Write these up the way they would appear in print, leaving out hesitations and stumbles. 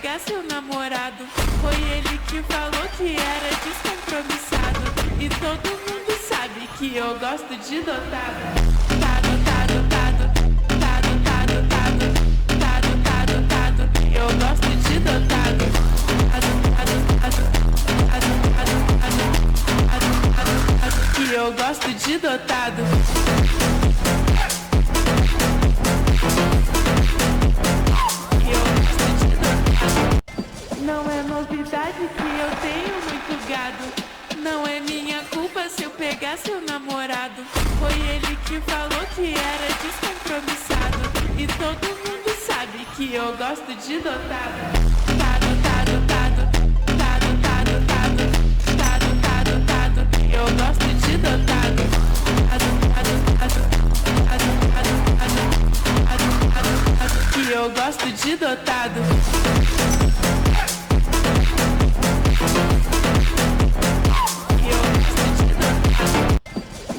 pegar seu namorado. Foi ele que falou que era descompromissado. E todo mundo sabe que eu gosto de dotado. Tado, tado, tado, tado, tado, tado, tado, tado, tado. Eu gosto de dotado. Tado, tado, tado, tado, tado, tado, tado, tado, tado. Que eu gosto de dotado. Não é novidade que eu tenho muito gado. Não é minha culpa se eu pegar seu namorado. Foi ele que falou que era descompromissado. E todo mundo sabe que eu gosto de dotado. Tado, tado, tado, tado, tado, tado, tado, tado, tado. Eu gosto de dotado. Tado, tado, tado, tado, tado, tado, tado, tado, tado. Que eu gosto de dotado.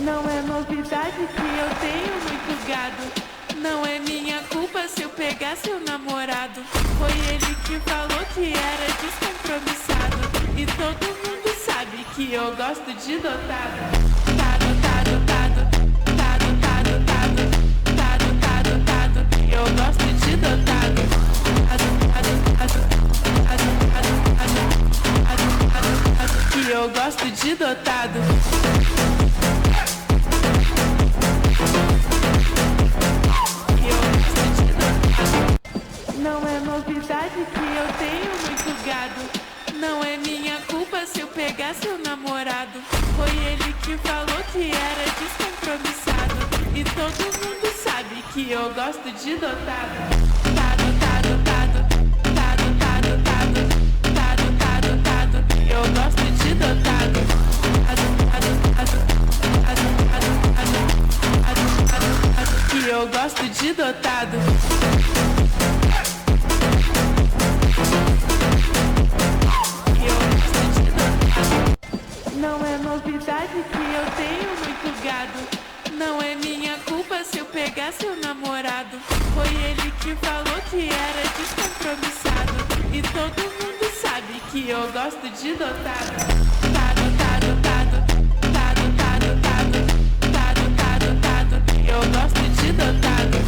Não é novidade que eu tenho muito gado. Não é minha culpa se eu pegar seu namorado. Foi ele que falou que era descompromissado. E todo mundo sabe que eu gosto de dotado. Tado, tado, tado, tado, tado, tado, tado, tado, tado. Eu gosto de dotado. Tado, tado, tado, tado, tado, tado, tado, tado, tado. Que eu gosto de dotado. Não é novidade que eu tenho muito gado. Não é minha culpa se eu pegar seu namorado. Foi ele que falou que era descompromissado. E todo mundo sabe que eu gosto de dotado. Tado, tado, tado, tado, tado, tado, tado, tado, tado. Eu gosto de dotado. Tado, tado, tado, tado, tado, tado, tado, tado, tado. Que eu gosto de dotado. Não é novidade que eu tenho muito gado. Não é minha culpa se eu pegar seu namorado. Foi ele que falou que era descompromissado. E todo mundo sabe que eu gosto de dotado. Tado, tado, tado, tado, tado, tado, tado, tado, tado. Eu gosto de dotado.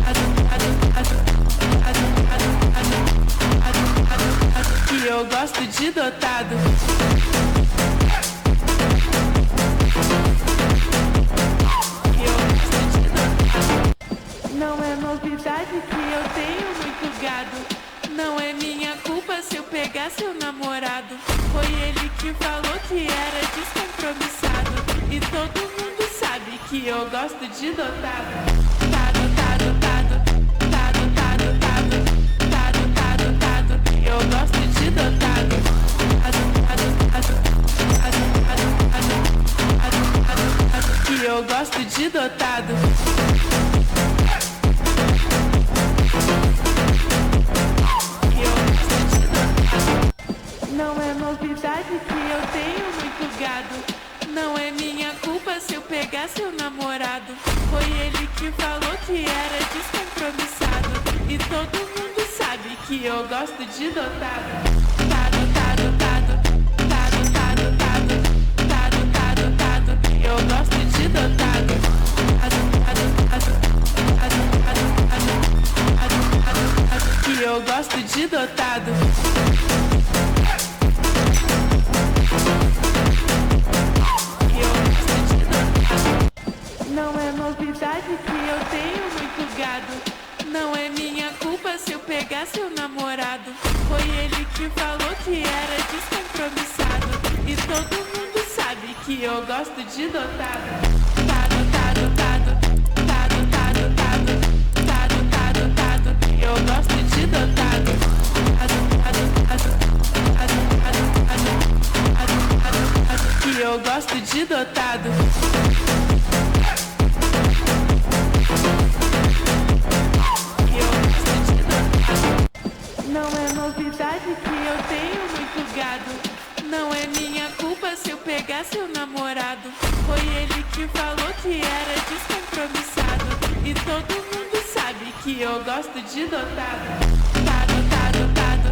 Tado, tado, tado, tado, tado, tado, tado, tado, tado. Que eu gosto de dotado. Não é novidade que eu tenho muito gado. Não é minha culpa se eu pegar seu namorado. Foi ele que falou que era descompromissado. E todo mundo sabe que eu gosto de dotado. Tado, tado, tado, tado, tado, tado, tado, tado, tado. Eu gosto de dotado. Tado, tado, tado, tado, tado, tado, tado, tado, tado. Que eu gosto de dotado. Não é novidade que eu tenho muito gado. Não é minha culpa se eu pegar seu namorado. Foi ele que falou que era descompromissado. E todo mundo sabe que eu gosto de dotado. Tado, tado, tado, tado, tado, tado, tado, tado, tado. Eu gosto de dotado. Tado, tado, tado, tado, tado, tado, tado, tado, tado. Que eu gosto de dotado. Não é novidade que eu tenho muito gado. Não é minha culpa se eu pegar seu namorado. Foi ele que falou que era descompromissado. E todo mundo sabe que eu gosto de dotado. Tado, tado, tado, tado, tado, tado, tado, tado, tado. Eu gosto de dotado. Tado, tado, tado, tado, tado, tado, tado, tado, tado. Que eu gosto de dotado. Não é novidade que eu tenho muito gado. Não é minha culpa se eu pegar seu namorado. Foi ele que falou que era descompromissado. E todo mundo sabe que eu gosto de dotado. Tado, tado, tado,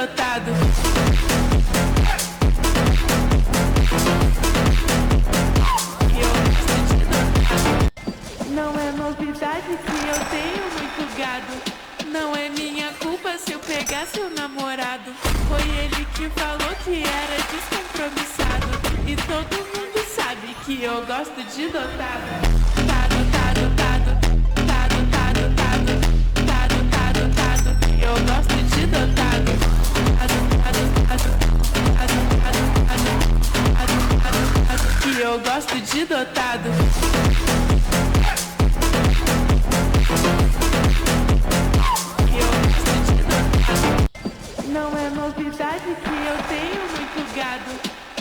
dotado. Não é novidade que eu tenho muito gado. Não é minha culpa se eu pegar seu namorado. Foi ele que falou que era descompromissado. E todo mundo sabe que eu gosto de dotado. Tado, tado, tado, tado, tado, tado, tado, tado, tado. Eu gosto de dotado. Ado, ado, ado, ado, ado, ado, ado, ado, ado. Que eu gosto de dotado. Não é novidade que eu tenho muito gado.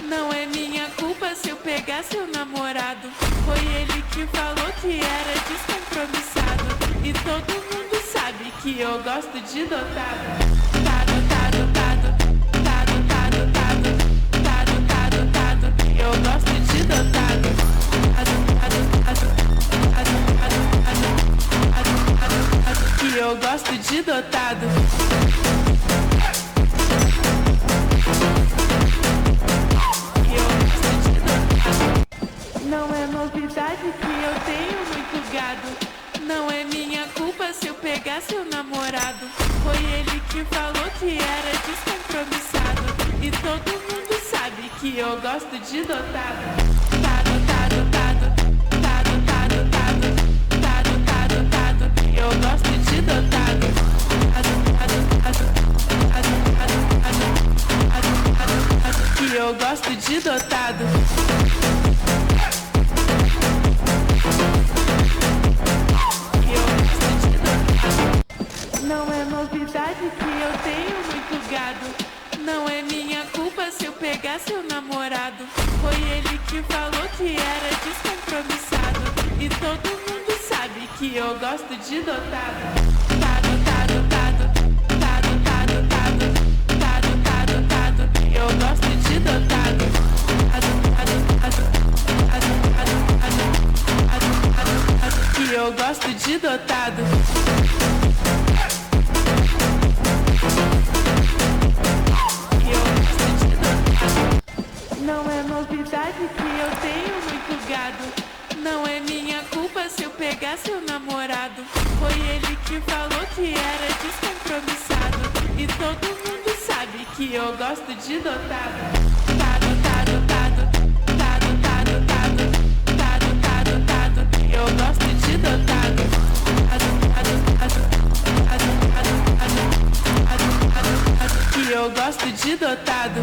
Não é minha culpa se eu pegar seu namorado. Foi ele que falou que era descompromissado. E todo mundo sabe que eu gosto de dotado. Tado, tado, tado, tado, tado, tado, tado, tado, tado. Eu gosto de dotado. Ado, ado, ado, ado, ado, ado, ado, ado. Que eu gosto de dotado. Não é novidade que eu tenho muito gado. Não é minha culpa se eu pegar seu namorado. Foi ele que falou que era descompromissado. E todo mundo sabe que eu gosto de dotado. Tado, tado, tado, tado, tado, tado, tado, tado, tado. Eu gosto de dotado. Ado, ado, ado, ado, ado, ado, ado, ado. Que eu gosto de dotado. Não é novidade que eu tenho muito gado. Não é minha culpa se eu pegar seu namorado. Foi ele que falou que era descompromissado. E todo mundo sabe que eu gosto de dotado. Tado, tado, tado, tado, tado, tado, tado, tado, tado. Eu gosto de dotado. Ado, ado, ado, ado, ado, ado, ado, ado. Que eu gosto de dotado. Não é novidade que eu tenho muito gado. Não é minha culpa se eu pegar seu namorado. Foi ele que falou que era descompromissado. E todo mundo sabe que eu gosto de dotado. Tado, tado, tado, tado, tado, tado, tado, tado, tado. Eu gosto de dotado. Ado, ado, ado, ado, ado, ado, ado, ado. Que eu gosto de dotado.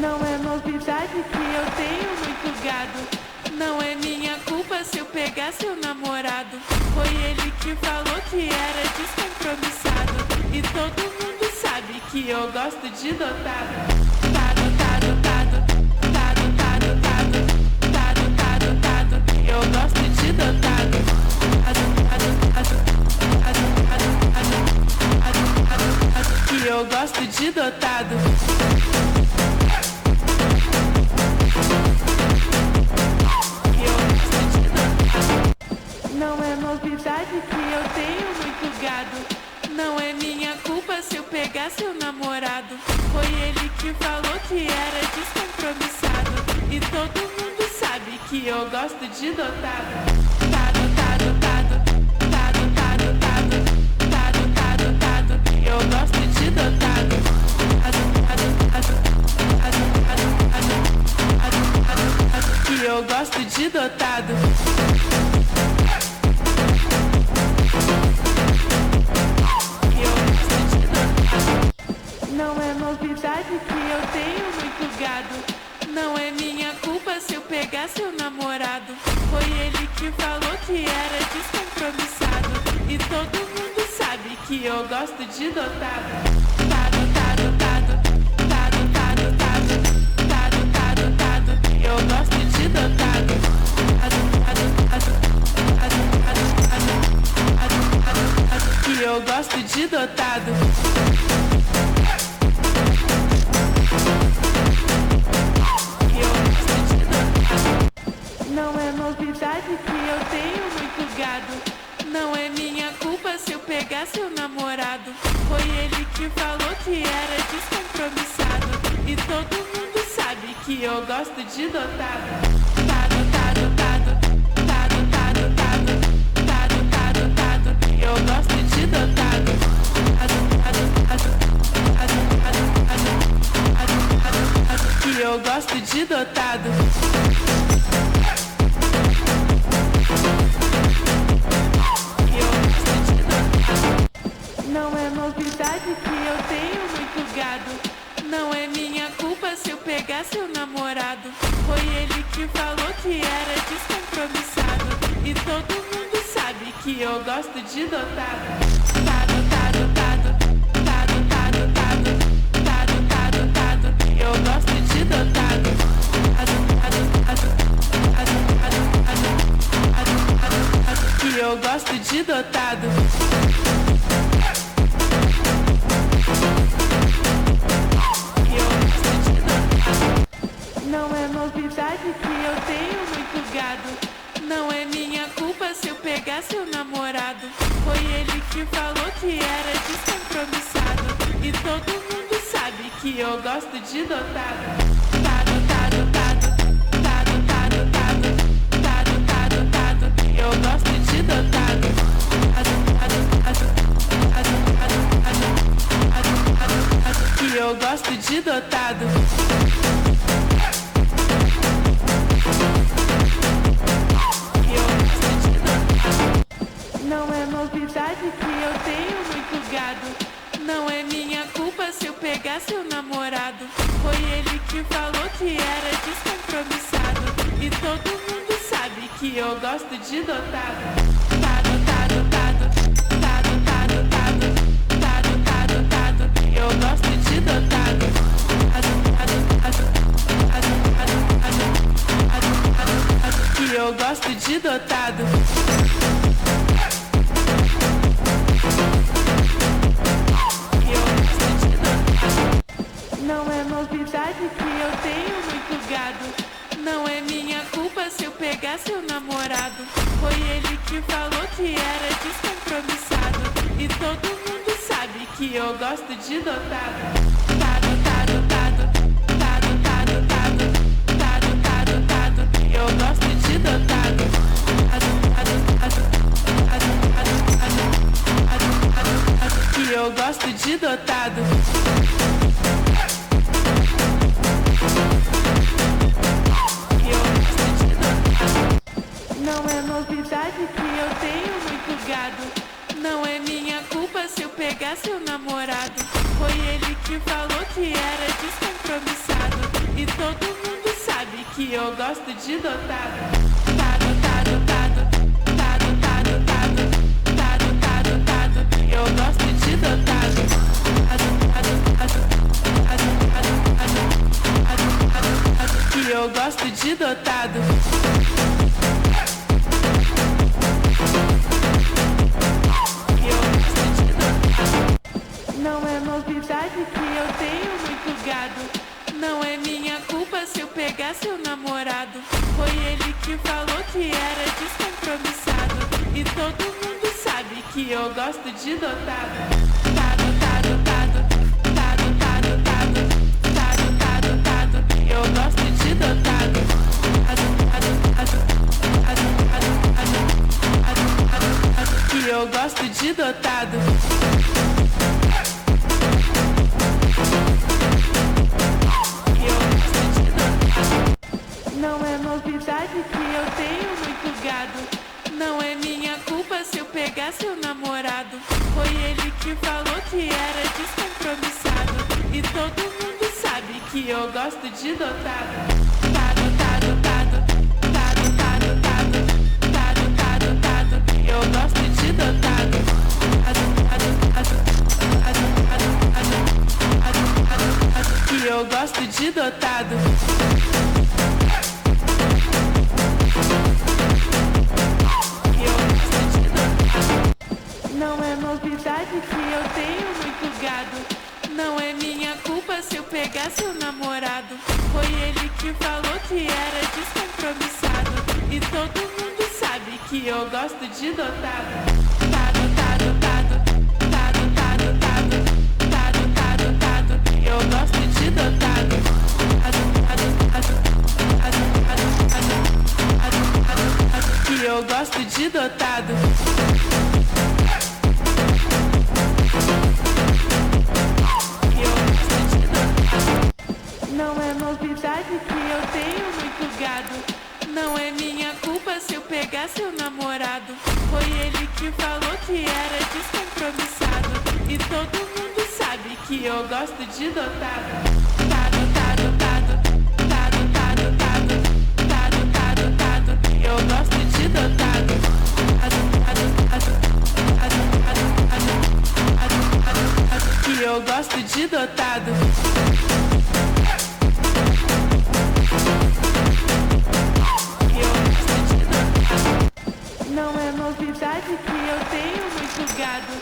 Não é novidade que eu tenho muito gado. Não é minha culpa se eu pegar seu namorado. Foi ele que falou que era descompromissado. E todo mundo sabe que eu gosto de dotado. Tado, tado, tado, tado, tado, tado, tado, tado, tado. Eu gosto de dotado. Ado, ado, ado, ado, ado, ado, ado, ado. Que eu gosto de dotado. Não é novidade que eu tenho muito gado. Não é minha culpa se eu pegar seu namorado. Foi ele que falou que era descompromissado. E todo mundo sabe que eu gosto de dotado. Tado, tado, tado, tado, tado, tado, tado, tado, tado. Eu gosto de dotado. Ado, ado, ado, ado, ado, ado, ado, ado. Que eu gosto de dotado. Não é novidade que eu tenho muito gado. Não é minha culpa se eu pegar seu namorado. Foi ele que falou que era descompromissado. E todo mundo sabe que eu gosto de dotado. Tado, tado, tado, tado, tado, tado, tado, tado, tado. Eu gosto de dotado. Ado, ado, ado, ado, ado, ado, ado, ado. Que eu gosto de dotado. Não é novidade que eu tenho que eu gosto de dotado. Tado, tado, tado, tado, tado, tado, tado, tado, tado, que eu gosto de dotado. Tado, tado, tado, tado, tado, tado, tado, tado, tado, que eu gosto de dotado. Não é novidade que eu tenho muito gado. Não é minha culpa se eu pegar seu namorado. Foi ele que falou que era descompromissado. E todo mundo sabe que eu gosto de dotado. Tado, tado, tado, tado, tado, tado, tado, tado, tado, que eu gosto de dotado. Tado, tado, tado, tado, tado, tado, tado, tado, tado, que eu gosto de dotado. Não é novidade que eu tenho muito gado. Não é minha culpa se eu pegar seu namorado. Foi ele que falou que era descompromissado. E todo mundo sabe que eu gosto de dotado. Tado, tado, tado, tado, tado, tado, tado, tado, tado, que eu gosto de dotado. Tado, tado, tado, tado, tado, tado, tado, tado, tado, que eu gosto de dotado. Não é novidade que eu tenho muito gado. Não é minha culpa se eu pegar seu namorado. Foi ele que falou que era descompromissado. E todo mundo sabe que eu gosto de dotado. Tado, tado, tado, tado, tado, tado, tado, tado, tado, que eu gosto de dotado. Tado, tado, tado, tado, tado, tado, tado, tado, tado, que eu gosto de dotado. Não é novidade que eu tenho muito gado. Não é minha culpa se eu pegar seu namorado. Foi ele que falou que era descompromissado. E todo mundo sabe que eu gosto de dotado. Tado, tado, tado, tado, tado, tado, tado, tado, tado, que eu gosto de dotado. Tado, tado, tado, tado, tado, tado, tado, tado, tado, que eu gosto de dotado. Não é novidade que eu tenho muito gado. Não é minha culpa se eu pegar seu namorado. Foi ele que falou que era descompromissado. E todo mundo sabe que eu gosto de dotado. Tado, tado, tado, tado, tado, tado, tado, tado, tado, que eu gosto de dotado. Tado, tado, tado, tado, tado, tado, tado, tado, tado, que eu gosto de dotado. Não é novidade que eu tenho muito gado. Não é minha culpa se eu pegar seu namorado. Foi ele que falou que era descompromissado. E todo mundo sabe que eu gosto de dotado. Tado, tado, tado, tado, tado, tado, tado, tado, tado, que eu gosto de dotado. Tado, tado, tado, tado, tado, tado, tado, tado, tado, que eu gosto de dotado. Não é novidade que eu tenho muito gado. Não é minha culpa se eu pegar seu namorado. Foi ele que falou que era descompromissado. E todo mundo sabe que eu gosto de dotado. Tado, tado, tado, tado, tado, tado, tado, tado, tado, que eu gosto de dotado. Tado, tado, tado, tado, tado, tado, tado, tado, tado, que eu gosto de dotado. Não é novidade que eu tenho muito gado. Não é minha culpa se eu pegar seu namorado. Foi ele que falou que era descompromissado. E todo mundo sabe que eu gosto de dotado. Tado, tado, tado, tado, tado, tado, tado, tado, tado, que eu gosto de dotado. Tado, tado, tado, de dotado. Não é novidade que eu tenho muito gado. Não é minha culpa se eu pegar seu namorado. Foi ele que falou que era descompromissado. E todo mundo sabe que eu gosto de dotado. Tado, tado, tado, tado, tado, tado, tado, tado, tado. Eu gosto de dotado. Tado, tado, tado, tado, tado, tado, tado, tado. Que eu gosto de dotado. Não é novidade que eu tenho muito gado.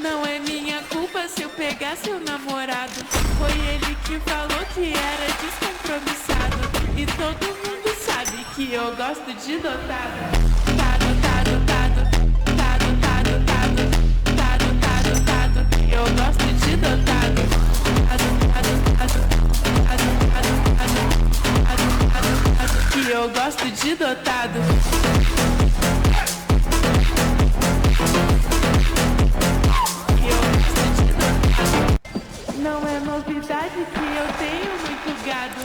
Não é minha culpa se eu pegar seu namorado. Foi ele que falou que era descompromissado. E todo mundo sabe que eu gosto de dotado. Tado, tado, tado, tado, tado, tado, tado, tado, tado. Eu gosto de dotado. Tado, tado, tado, tado, tado, tado, tado, tado. Que eu gosto de dotado. Não é novidade que eu tenho muito gado.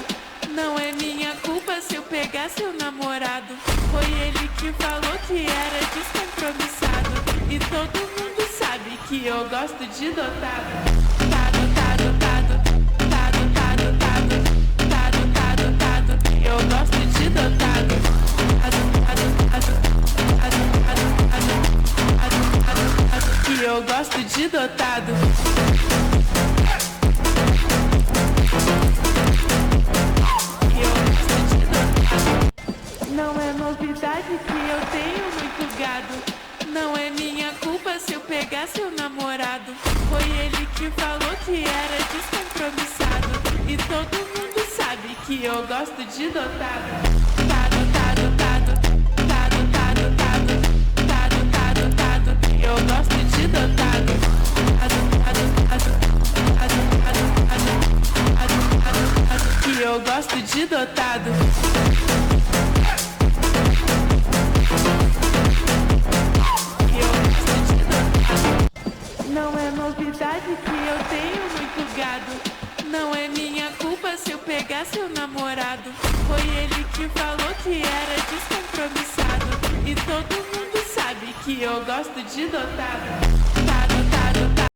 Não é minha culpa se eu pegar seu namorado. Foi ele que falou que era descompromissado. E todo mundo sabe que eu gosto de dotado. Tado, tado, tado, tado, tado, tado, tado, tado, tado. Eu gosto de dotado. Tado, tado, tado, tado, tado, tado, tado, tado. Que eu gosto de dotado. Não é novidade que eu tenho muito gado. Não é minha culpa se eu pegar seu namorado. Foi ele que falou que era descompromissado. E todo mundo sabe que eu gosto de dotado. Tado, tado, tado, tado, tado, tado, tado, tado, tado. Eu gosto de dotado. Tado, tado, tado, tado, tado, tado, tado, tado. Que eu gosto de dotado. Não é novidade que eu tenho muito gado. Não é minha culpa se eu pegar seu namorado. Foi ele que falou que era descompromissado. E todo mundo sabe que eu gosto de dotado.